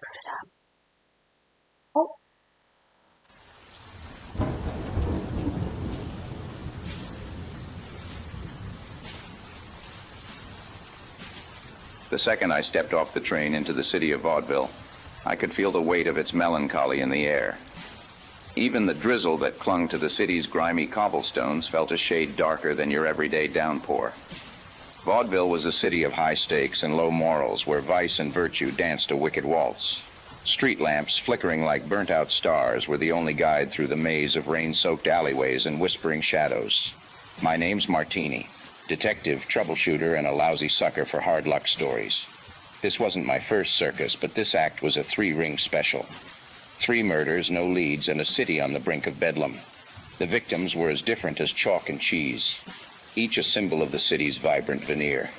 screwed it up. Oh. The second I stepped off the train into the city of vaudeville, I could feel the weight of its melancholy in the air. Even the drizzle that clung to the city's grimy cobblestones felt a shade darker than your everyday downpour. Vaudeville was a city of high stakes and low morals where vice and virtue danced a wicked waltz. Street lamps, flickering like burnt-out stars, were the only guide through the maze of rain-soaked alleyways and whispering shadows. My name's Martini, detective, troubleshooter, and a lousy sucker for hard luck stories. This wasn't my first circus, but this act was a 3-ring special. 3 murders, no leads, and a city on the brink of bedlam. The victims were as different as chalk and cheese, each a symbol of the city's vibrant veneer.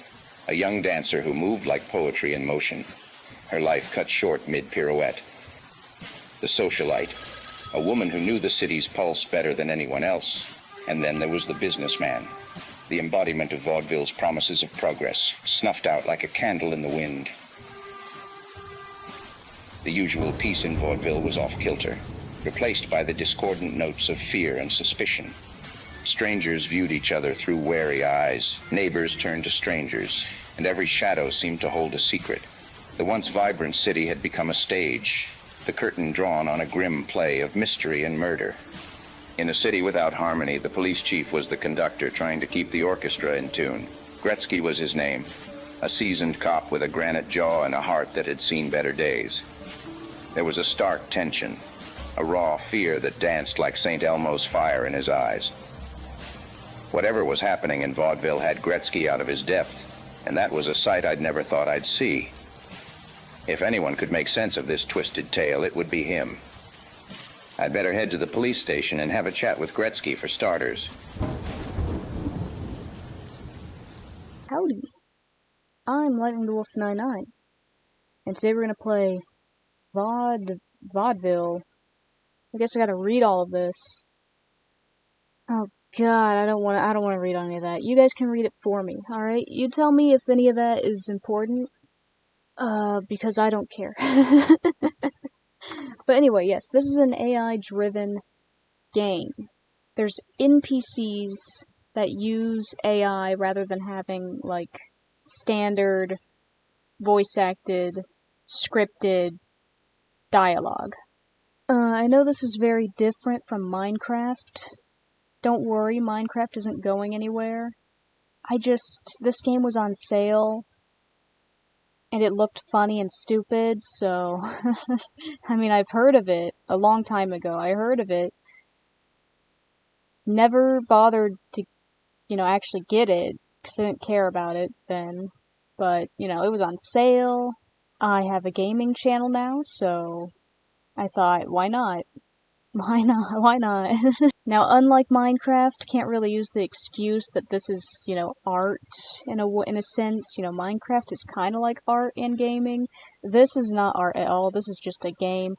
A young dancer who moved like poetry in motion, her life cut short mid-pirouette. The socialite, a woman who knew the city's pulse better than anyone else. And then there was the businessman, the embodiment of vaudeville's promises of progress, snuffed out like a candle in the wind. The usual peace in vaudeville was off-kilter, replaced by the discordant notes of fear and suspicion. Strangers viewed each other through wary eyes, neighbors turned to strangers, and every shadow seemed to hold a secret. The once vibrant city had become a stage, the curtain drawn on a grim play of mystery and murder. In a city without harmony, the police chief was the conductor trying to keep the orchestra in tune. Gretzky was his name, a seasoned cop with a granite jaw and a heart that had seen better days. There was a stark tension, a raw fear that danced like St. Elmo's fire in his eyes. Whatever was happening in vaudeville had Gretzky out of his depth, and that was a sight I'd never thought I'd see. If anyone could make sense of this twisted tale, it would be him. I'd better head to the police station and have a chat with Gretzky for starters. Howdy. I'm Lightning the Wolf 99, and today we're gonna play vaudeville. I guess I gotta read all of this. Oh God, I don't wanna read any of that. You guys can read it for me, alright? You tell me if any of that is important, because I don't care. But anyway, yes, this is an AI-driven game. There's NPCs that use AI rather than having, like, standard, voice-acted, scripted dialogue. I know this is very different from Minecraft. Don't worry, Minecraft isn't going anywhere. This game was on sale, and it looked funny and stupid, so... I mean, I've heard of it a long time ago. I heard of it. Never bothered to, actually get it, because I didn't care about it then. But, it was on sale. I have a gaming channel now, so I thought, why not? Why not? Why not? Now, unlike Minecraft, can't really use the excuse that this is, art in a sense. Minecraft is kind of like art and gaming. This is not art at all. This is just a game.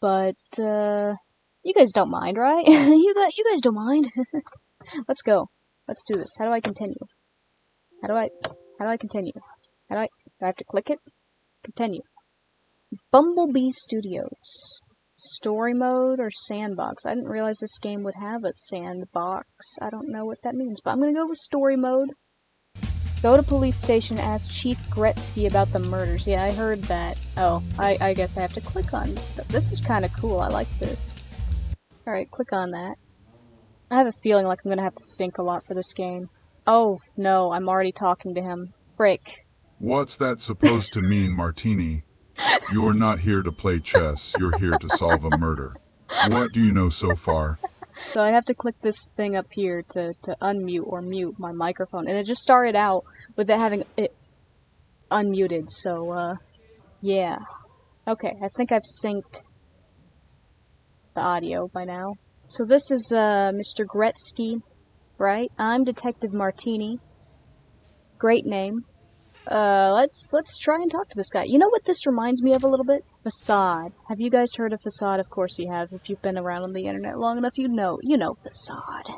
But, you guys don't mind, right? you guys don't mind. Let's go. Let's do this. How do I continue? How do I continue? Do I have to click it? Continue. Bumblebee Studios. Story mode or sandbox? I didn't realize this game would have a sandbox. I don't know what that means, but I'm gonna go with story mode. Go to police station, ask Chief Gretzky about the murders. Yeah, I heard that. Oh, I guess I have to click on stuff. This is kind of cool. I like this. Alright, click on that. I have a feeling like I'm gonna have to sync a lot for this game. Oh, no, I'm already talking to him. Frick. What's that supposed to mean, Martini? You're not here to play chess, you're here to solve a murder. What do you know so far? So I have to click this thing up here to unmute or mute my microphone. And it just started out with it having it unmuted, so, yeah. Okay, I think I've synced the audio by now. So this is, Mr. Gretzky, right? I'm Detective Martini. Great name. Let's try and talk to this guy. You know what this reminds me of a little bit? Facade. Have you guys heard of Facade? Of course you have. If you've been around on the internet long enough, you know Facade.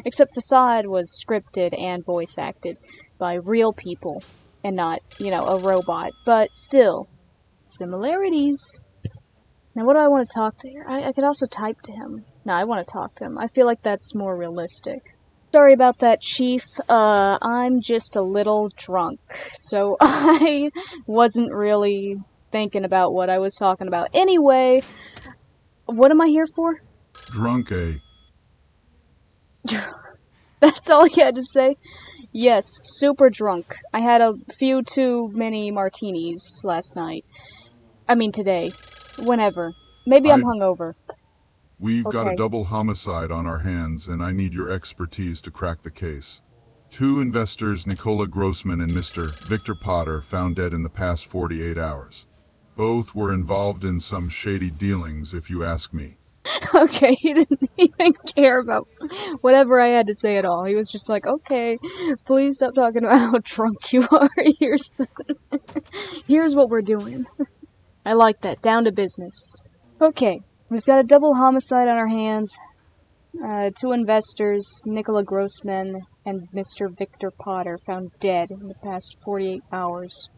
Except Facade was scripted and voice acted by real people and not, a robot. But still, Similarities. Now, what do I want to talk to here? I could also type to him. No, I want to talk to him. I feel like that's more realistic. Sorry about that, Chief. I'm just a little drunk, so I wasn't really thinking about what I was talking about. Anyway, what am I here for? Drunk, eh? That's all he had to say? Yes, super drunk. I had a few too many martinis last night. I mean today. Whenever. Maybe I'm hungover. We've got a Okay. double homicide on our hands, and I need your expertise to crack the case. 2 investors, Nicola Grossman and Mr. Victor Potter, found dead in the past 48 hours. Both were involved in some shady dealings, if you ask me. Okay, he didn't even care about whatever I had to say at all. He was just like, okay, please stop talking about how drunk you are. Here's what we're doing. I like that. Down to business. Okay, we've got a double homicide on our hands. 2 investors, Nicola Grossman and Mr. Victor Potter, found dead in the past 48 hours.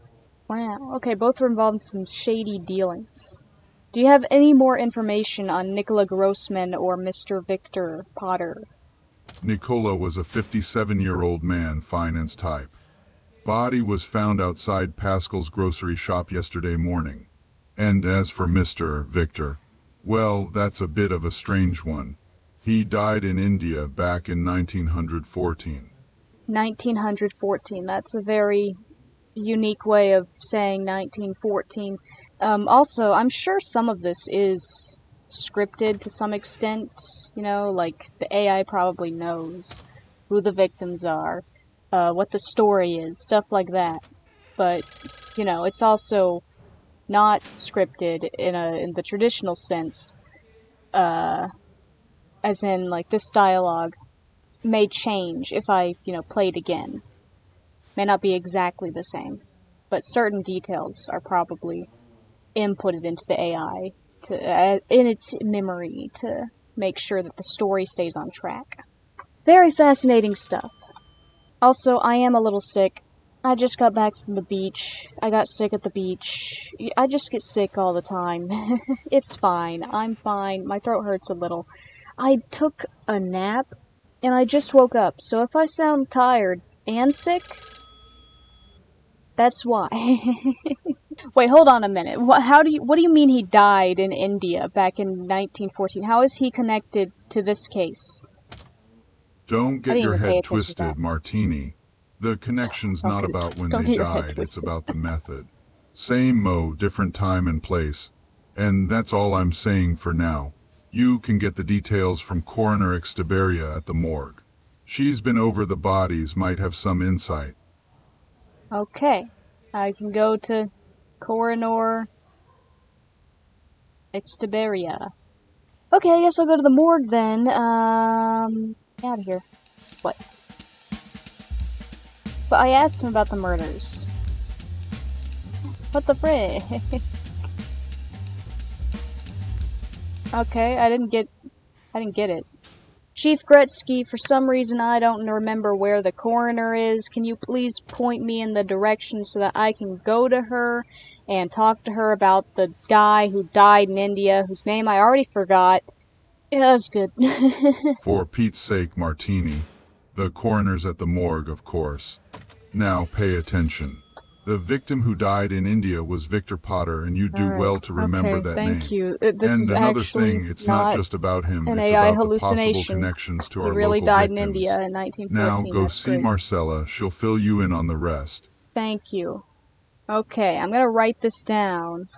Wow. Okay, both were involved in some shady dealings. Do you have any more information on Nicola Grossman or Mr. Victor Potter? Nicola was a 57-year-old man, finance type. Body was found outside Pascal's grocery shop yesterday morning. And as for Mr. Victor, well, that's a bit of a strange one. He died in India back in 1914. 1914. That's a very unique way of saying 1914. Also, I'm sure some of this is scripted to some extent. You know, like the AI probably knows who the victims are, what the story is, stuff like that. But, you know, it's also not scripted in the traditional sense, as in, like, this dialogue may change if I, play it again. May not be exactly the same, but certain details are probably inputted into the AI in its memory to make sure that the story stays on track. Very fascinating stuff. Also, I am a little sick. I just got back from the beach. I got sick at the beach. I just get sick all the time. It's fine. I'm fine. My throat hurts a little. I took a nap, and I just woke up, so if I sound tired and sick, that's why. Wait, hold on a minute. What do you mean he died in India back in 1914? How is he connected to this case? Don't get your head twisted, that. Martini. The connection's not about when Don't they get your head died, it's twisted. about the method. Same mo, different time and place. And that's all I'm saying for now. You can get the details from Coroner Extiberia at the morgue. She's been over the bodies, might have some insight. Okay. I can go to Coroner Extiberia. Okay, I guess I'll go to the morgue then. Out of here. What? But I asked him about the murders. What the frick? Okay, I didn't get it. Chief Gretzky, for some reason I don't remember where the coroner is. Can you please point me in the direction so that I can go to her and talk to her about the guy who died in India, whose name I already forgot? Yeah, that's good. For Pete's sake, Martini. The coroner's at the morgue, of course. Now pay attention. The victim who died in India was Victor Potter, and you do well to remember that name. Thank you. This And is another actually thing, it's not just about him, an it's AI about the possible hallucination. connections to He our really local died victims. in India in 1914. Now go That's see great. Marcella, she'll fill you in on the rest. Thank you. Okay, I'm gonna write this down.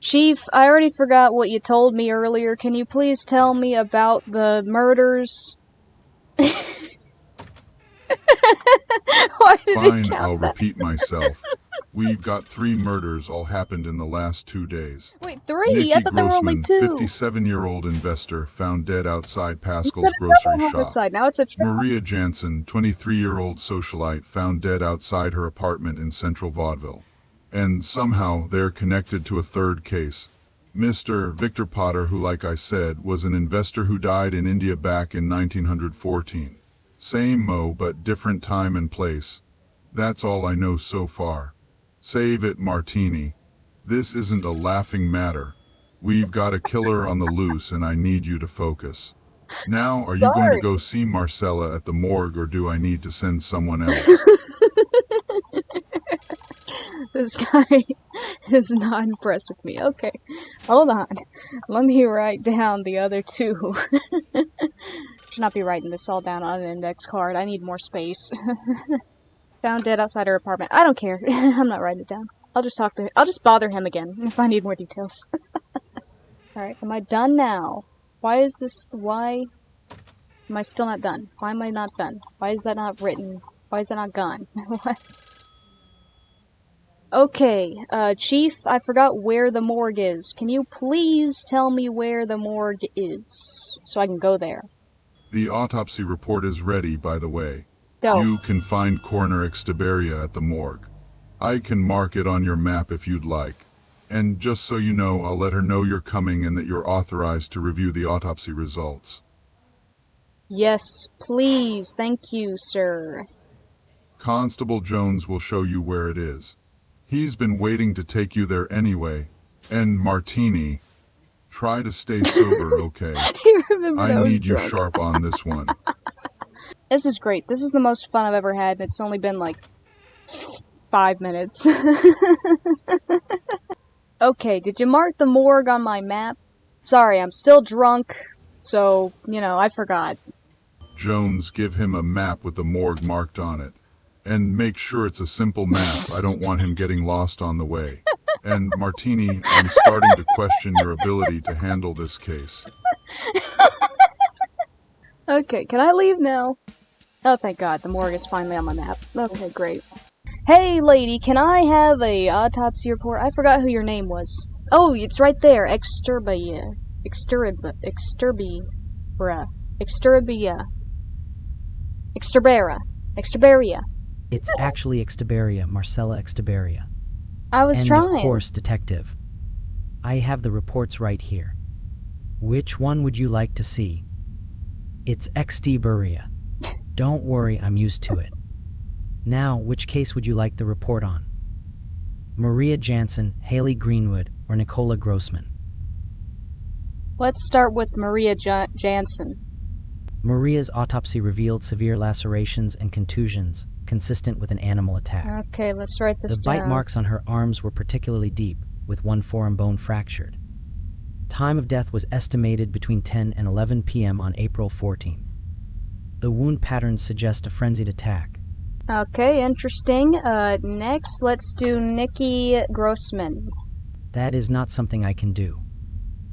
Chief, I already forgot what you told me earlier. Can you please tell me about the murders? Why did Fine, it count I'll that? repeat myself. We've got 3 murders all happened in the last 2 days. Wait, 3? Nikki I thought there were only Grossman, 2. 57-year-old investor, found dead outside You Pascal's said a grocery double shop. homicide. Now it's a triple. Maria Jansen, 23-year-old socialite, found dead outside her apartment in central vaudeville. And somehow they're connected to a third case. Mr. Victor Potter, who, like I said, was an investor who died in India back in 1914. Same mo, but different time and place. That's all I know so far. Save it, Martini. This isn't a laughing matter. We've got a killer on the loose and I need you to focus. Now, are you going to Sorry. go see Marcella at the morgue or do I need to send someone else? This guy is not impressed with me. Okay, hold on. Let me write down the other two. Should not be writing this all down on an index card. I need more space. Found dead outside her apartment. I don't care. I'm not writing it down. I'll just bother him again if I need more details. Alright, am I done now? Why am I still not done? Why am I not done? Why is that not written? Why is that not gone? What? Okay, Chief, I forgot where the morgue is. Can you please tell me where the morgue is? So I can go there. The autopsy report is ready, by the way. Dope. You can find Coroner Exteberia at the morgue. I can mark it on your map if you'd like. And just so you know, I'll let her know you're coming and that you're authorized to review the autopsy results. Yes, please. Thank you, sir. Constable Jones will show you where it is. He's been waiting to take you there anyway. And Martini, try to stay sober, okay? You remember I that was need you drunk. sharp on this one. This is great. This is the most fun I've ever had, and it's only been like 5 minutes. Okay, did you mark the morgue on my map? Sorry, I'm still drunk, so, I forgot. Jones, give him a map with the morgue marked on it. And make sure it's a simple map. I don't want him getting lost on the way. And Martini, I'm starting to question your ability to handle this case. Okay, can I leave now? Oh, thank God, the morgue is finally on my map. Okay, great. Hey, lady, can I have a autopsy report? I forgot who your name was. Oh, it's right there. Exterbera. It's actually Exteberia, Marcella Exteberia. I was And trying. of course, detective. I have the reports right here. Which one would you like to see? It's Exteberia. Don't worry, I'm used to it. Now, which case would you like the report on? Maria Jansen, Haley Greenwood, or Nicola Grossman? Let's start with Maria Jansen. Maria's autopsy revealed severe lacerations and contusions, consistent with an animal attack. Okay, let's write this The down. bite marks on her arms were particularly deep, with one forearm bone fractured. Time of death was estimated between 10 and 11 p.m. on April 14th. The wound patterns suggest a frenzied attack. Okay, interesting. Next, let's do Nikki Grossman. That is not something I can do.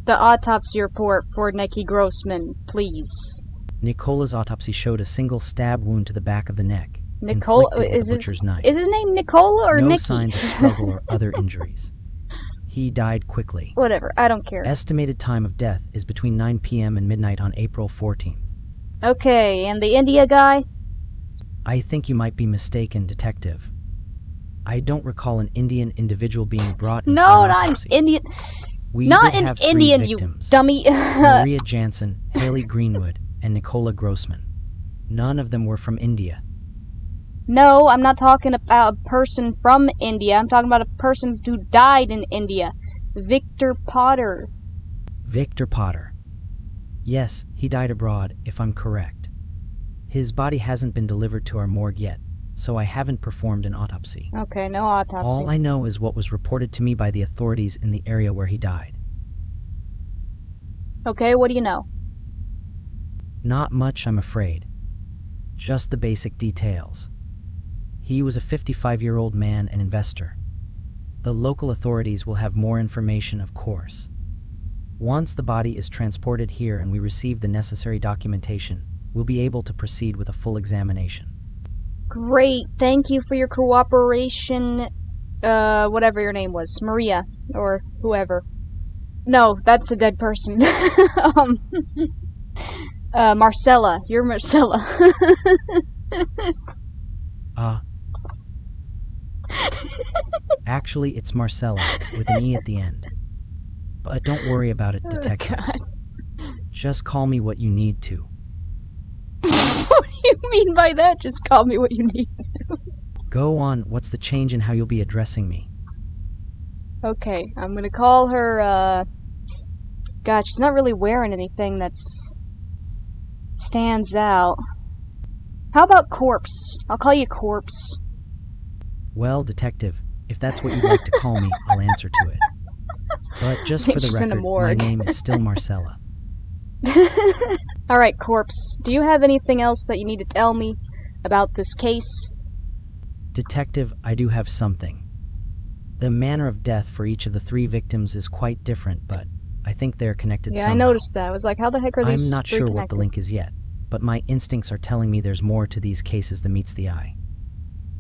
The autopsy report for Nikki Grossman, please. Nicola's autopsy showed a single stab wound to the back of the neck, Nicola, inflicted with a butcher's knife. is his name Nicola or No Nikki? signs of struggle or other injuries. He died quickly. Whatever, I don't care. Estimated time of death is between 9 p.m. and midnight on April 14th. Okay, and the India guy? I think you might be mistaken, detective. I don't recall an Indian individual being brought in for No, an not autopsy. Indian. We Not did an have 3 Indian, victims, you dummy. Maria Jansen, Haley Greenwood, and Nicola Grossman. None of them were from India. No, I'm not talking about a person from India. I'm talking about a person who died in India. Victor Potter. Victor Potter. Yes, he died abroad, if I'm correct. His body hasn't been delivered to our morgue yet, so I haven't performed an autopsy. Okay, no autopsy. All I know is what was reported to me by the authorities in the area where he died. Okay, what do you know? Not much, I'm afraid. Just the basic details. He was a 55-year-old man and investor. The local authorities will have more information, of course. Once the body is transported here and we receive the necessary documentation, we'll be able to proceed with a full examination. Great, thank you for your cooperation. Whatever your name was. Maria, or whoever. No, that's a dead person. Marcella. You're Marcella. Actually, it's Marcella, with an E at the end. But don't worry about it, detective. Oh, God. Just call me what you need to. What do you mean by that? Just call me what you need. Go on, what's the change in how you'll be addressing me? Okay, I'm gonna call her, God, she's not really wearing anything stands out. How about Corpse? I'll call you Corpse. Well, Detective, if that's what you'd like to call me, I'll answer to it. But just for the She's in a record, my morgue. name is still Marcella. Alright, Corpse, do you have anything else that you need to tell me about this case? Detective, I do have something. The manner of death for each of the 3 victims is quite different, but I think they're connected Yeah, somehow. I noticed that. I was like, how the heck are these I'm not three sure connected? what the link is yet, but my instincts are telling me there's more to these cases than meets the eye.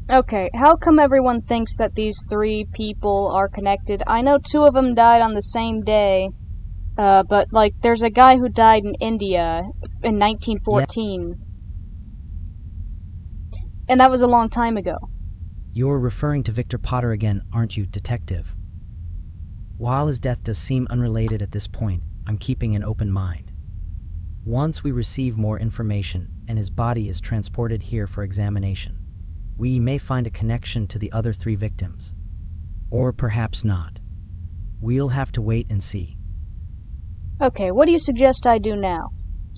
Okay, how come everyone thinks that these 3 people are connected? I know 2 of them died on the same day, but, like, there's a guy who died in India in 1914. And that was a long time ago. You're referring to Victor Potter again, aren't you, Detective? While his death does seem unrelated at this point, I'm keeping an open mind. Once we receive more information and his body is transported here for examination, we may find a connection to the other 3 victims. Or perhaps not. We'll have to wait and see. Okay, what do you suggest I do now,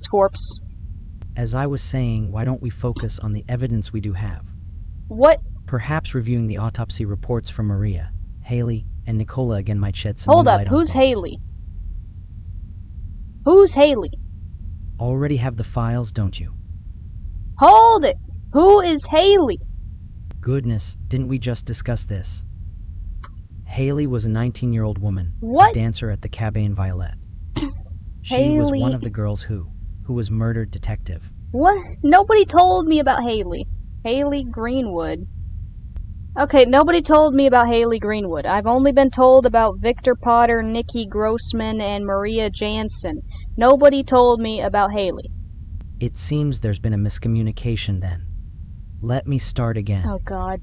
Corpse? As I was saying, why don't we focus on the evidence we do have? What? Perhaps reviewing the autopsy reports from Maria, Haley, and Nicola again might shed some Hold new up, light on who's things. Haley? Who's Haley? Already have the files, don't you? Hold it! Who is Haley? Goodness, didn't we just discuss this? Haley was a 19-year-old woman, What? a dancer at the Cabane Violet. She was one Haley. of the girls who was murdered, Detective. What? Nobody told me about Haley. Haley Greenwood. Okay, nobody told me about Haley Greenwood. I've only been told about Victor Potter, Nikki Grossman, and Maria Jansen. Nobody told me about Haley. It seems there's been a miscommunication then. Let me start again. Oh, God.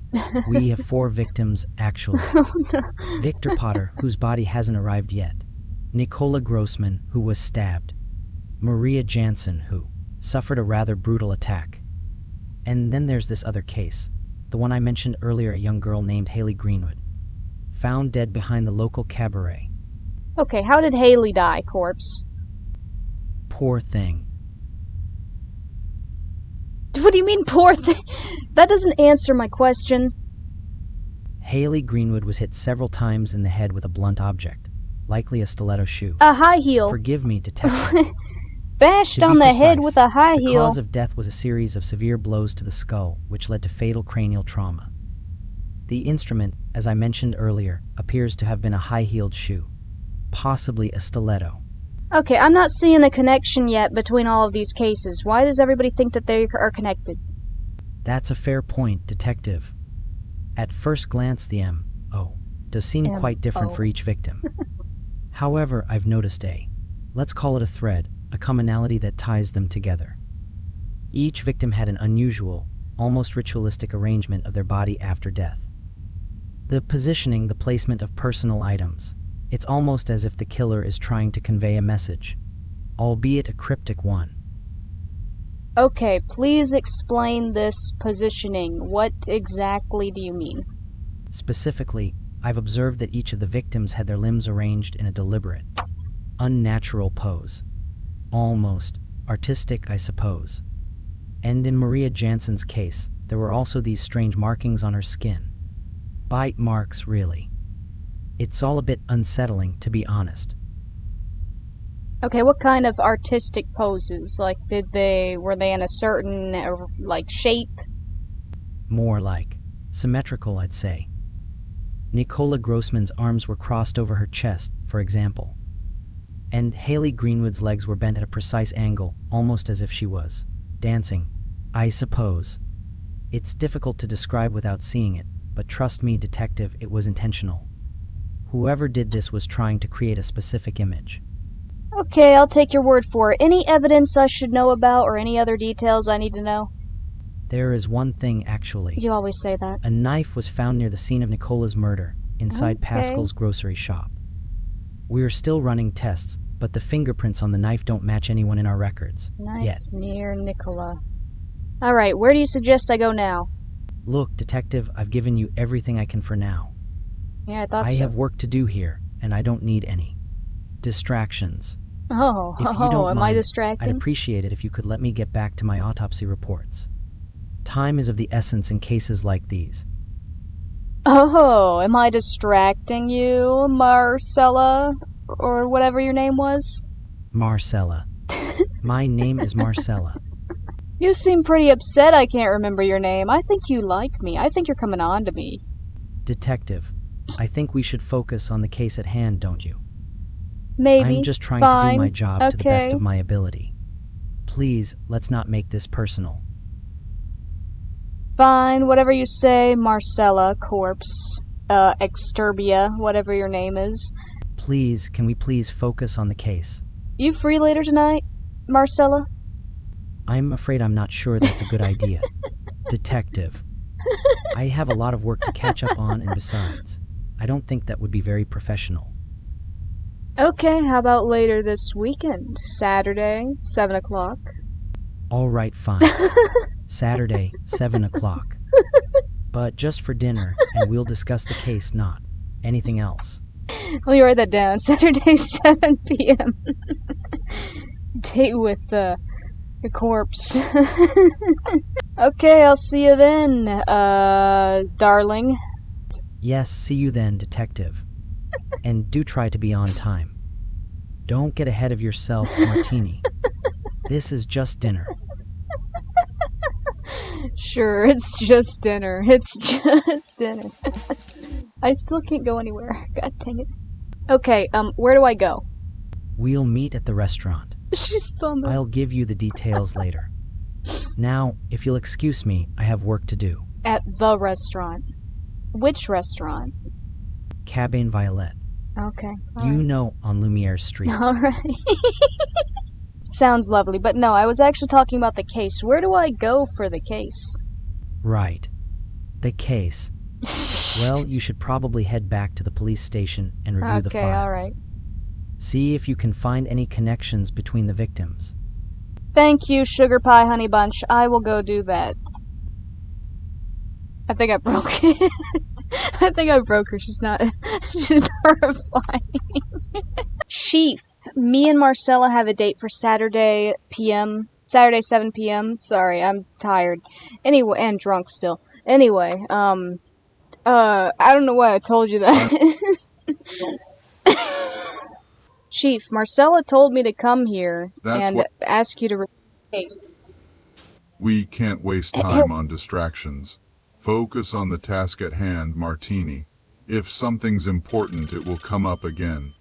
We have 4 victims, actually. Oh, no. Victor Potter, whose body hasn't arrived yet. Nicola Grossman, who was stabbed. Maria Jansen, who suffered a rather brutal attack. And then there's this other case, the one I mentioned earlier, a young girl named Haley Greenwood, found dead behind the local cabaret. Okay, how did Haley die, Corpse? Poor thing. What do you mean, poor thing? That doesn't answer my question. Haley Greenwood was hit several times in the head with a blunt object, likely a stiletto shoe. A high heel. Forgive me, Detective. Bashed To be on the head precise, with a high the heel. cause of death was a series of severe blows to the skull, which led to fatal cranial trauma. The instrument, as I mentioned earlier, appears to have been a high-heeled shoe, possibly a stiletto. Okay, I'm not seeing a connection yet between all of these cases. Why does everybody think that they are connected? That's a fair point, Detective. At first glance, the M.O. does seem quite different M.O. for each victim. However, I've noticed let's call it a thread, a commonality that ties them together. Each victim had an unusual, almost ritualistic arrangement of their body after death. The positioning, the placement of personal items. It's almost as if the killer is trying to convey a message, albeit a cryptic one. Okay, please explain this positioning. What exactly do you mean? Specifically, I've observed that each of the victims had their limbs arranged in a deliberate, unnatural pose. Almost artistic, I suppose. And in Maria Jansen's case, there were also these strange markings on her skin. Bite marks, really. It's all a bit unsettling, to be honest. Okay, what kind of artistic poses? Like, were they in a certain, shape? More like symmetrical, I'd say. Nicola Grossman's arms were crossed over her chest, for example. And Haley Greenwood's legs were bent at a precise angle, almost as if she was dancing, I suppose. It's difficult to describe without seeing it, but trust me, Detective, it was intentional. Whoever did this was trying to create a specific image. Okay, I'll take your word for it. Any evidence I should know about, or any other details I need to know? There is one thing, actually. You always say that. A knife was found near the scene of Nicola's murder, inside Okay. Pascal's grocery shop. We're still running tests, but the fingerprints on the knife don't match anyone in our records. Knife Yet. near Nicola. Alright, where do you suggest I go now? Look, Detective, I've given you everything I can for now. Yeah, I thought I so. have work to do here, and I don't need any distractions. If you don't Am I mind, I'd distracting? appreciate it if you could let me get back to my autopsy reports. Time is of the essence in cases like these. Oh, am I distracting you, Marcella? Or whatever your name was? Marcella. My name is Marcella. You seem pretty upset I can't remember your name. I think you like me. I think you're coming on to me. Detective, I think we should focus on the case at hand, don't you? Maybe. I'm just trying to do Fine. my job to the best Okay. of my ability. Please, let's not make this personal. Fine, whatever you say, Marcella, corpse, Exturbia, whatever your name is. Please, can we please focus on the case? You free later tonight, Marcella? I'm afraid I'm not sure that's a good idea. Detective, I have a lot of work to catch up on, and besides, I don't think that would be very professional. Okay, how about later this weekend? Saturday, 7 o'clock. All right, fine. Saturday, 7 o'clock. But just for dinner, and we'll discuss the case, not anything else. Let me write that down. Saturday, 7 p.m. Date with, the corpse. Okay, I'll see you then, darling. Yes, see you then, detective. And do try to be on time. Don't get ahead of yourself, Martini. This is just dinner. Sure, it's just dinner. It's just dinner. I still can't go anywhere. God dang it. Okay, where do I go? We'll meet at the restaurant. She's still not. I'll give you the details later. Now, if you'll excuse me, I have work to do. At the restaurant. Which restaurant? Cabane Violet. Okay. You know, on Lumiere Street. Alright. Sounds lovely, but no, I was actually talking about the case. Where do I go for the case? Right. The case. Well, you should probably head back to the police station and review the Okay, files. alright. See if you can find any connections between the victims. Thank you, Sugar Pie Honey Bunch. I will go do that. I think I broke it. I think I broke her. She's not replying. Chief, me and Marcella have a date for Saturday PM. Saturday 7 p.m. Sorry, I'm tired. Anyway, and drunk still. Anyway, I don't know why I told you that. Chief, Marcella told me to come here and ask you to review the case. We can't waste time on distractions. Focus on the task at hand, Martini. If something's important, it will come up again.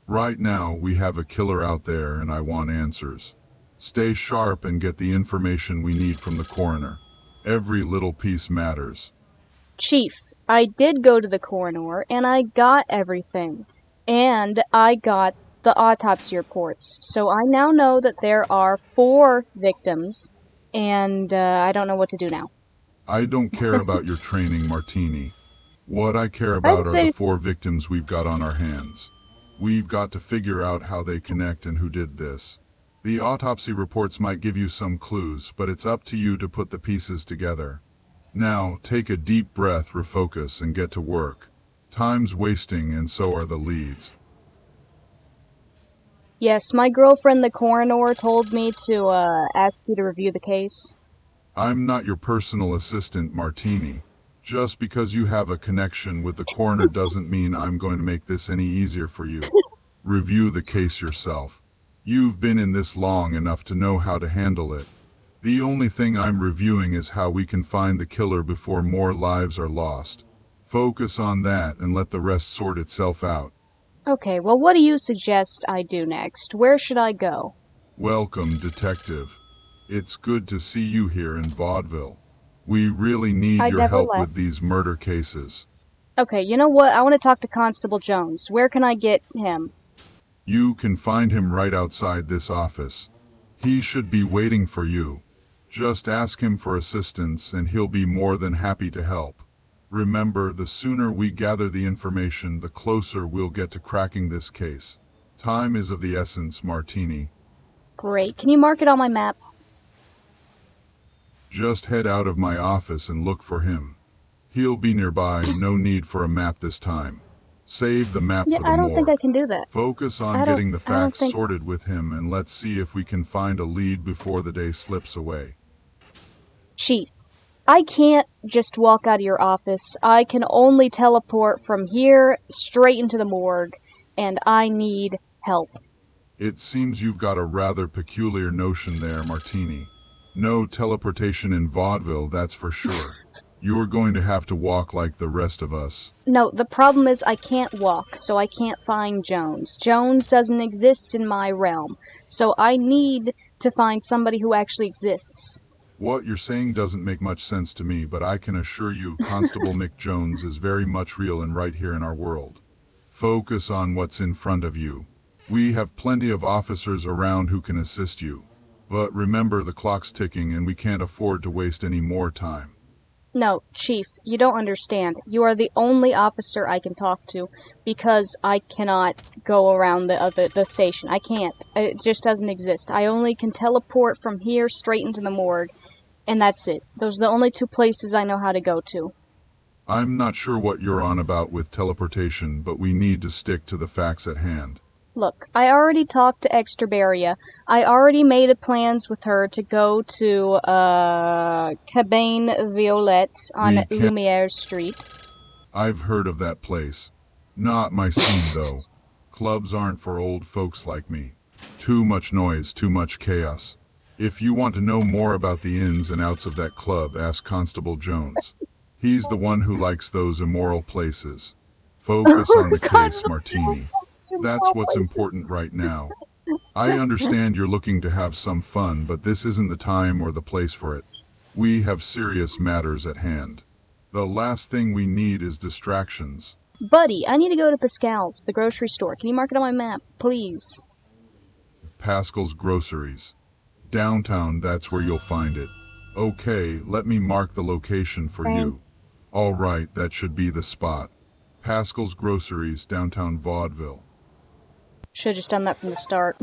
Right now, we have a killer out there and I want answers. Stay sharp and get the information we need from the coroner. Every little piece matters. Chief, I did go to the coroner and I got everything. And I got the autopsy reports. So I now know that there are 4 victims, and I don't know what to do now. I don't care about your training, Martini. What I care about are the 4 victims we've got on our hands. We've got to figure out how they connect and who did this. The autopsy reports might give you some clues, but it's up to you to put the pieces together. Now, take a deep breath, refocus, and get to work. Time's wasting, and so are the leads. Yes, my girlfriend, the coroner, told me to ask you to review the case. I'm not your personal assistant, Martini. Just because you have a connection with the coroner doesn't mean I'm going to make this any easier for you. Review the case yourself. You've been in this long enough to know how to handle it. The only thing I'm reviewing is how we can find the killer before more lives are lost. Focus on that and let the rest sort itself out. Okay, well, what do you suggest I do next? Where should I go? Welcome, Detective. It's good to see you here in Vaudeville. We really need your help with these murder cases. Okay, you know what? I want to talk to Constable Jones. Where can I get him? You can find him right outside this office. He should be waiting for you. Just ask him for assistance and he'll be more than happy to help. Remember, the sooner we gather the information, the closer we'll get to cracking this case. Time is of the essence, Martini. Great. Can you mark it on my map? Just head out of my office and look for him. He'll be nearby, no need for a map this time. Save the map Yeah, for the I don't think I morgue. can do that. Focus on getting the I don't facts think. sorted with him, and let's see if we can find a lead before the day slips away. Chief, I can't just walk out of your office. I can only teleport from here straight into the morgue, and I need help. It seems you've got a rather peculiar notion there, Martini. No teleportation in vaudeville, that's for sure. You're going to have to walk like the rest of us. No, the problem is I can't walk, so I can't find Jones. Jones doesn't exist in my realm, so I need to find somebody who actually exists. What you're saying doesn't make much sense to me, but I can assure you Constable Mick Jones is very much real and right here in our world. Focus on what's in front of you. We have plenty of officers around who can assist you. But remember, the clock's ticking and we can't afford to waste any more time. No, Chief, you don't understand. You are the only officer I can talk to because I cannot go around the station. I can't. It just doesn't exist. I only can teleport from here straight into the morgue, and that's it. Those are the only two places I know how to go to. I'm not sure what you're on about with teleportation, but we need to stick to the facts at hand. Look, I already talked to Extraberia. I already made plans with her to go to, Cabane Violette on We can't. Lumiere Street. I've heard of that place. Not my scene, though. Clubs aren't for old folks like me. Too much noise, too much chaos. If you want to know more about the ins and outs of that club, ask Constable Jones. He's the one who likes those immoral places. Focus on the case, Martini. That's what's important right now. I understand you're looking to have some fun, but this isn't the time or the place for it. We have serious matters at hand. The last thing we need is distractions. Buddy, I need to go to Pascal's, the grocery store. Can you mark it on my map, please? Pascal's Groceries. Downtown, that's where you'll find it. Okay, let me mark the location for you. All right, that should be the spot. Pascal's Groceries, downtown Vaudeville. Should've just done that from the start.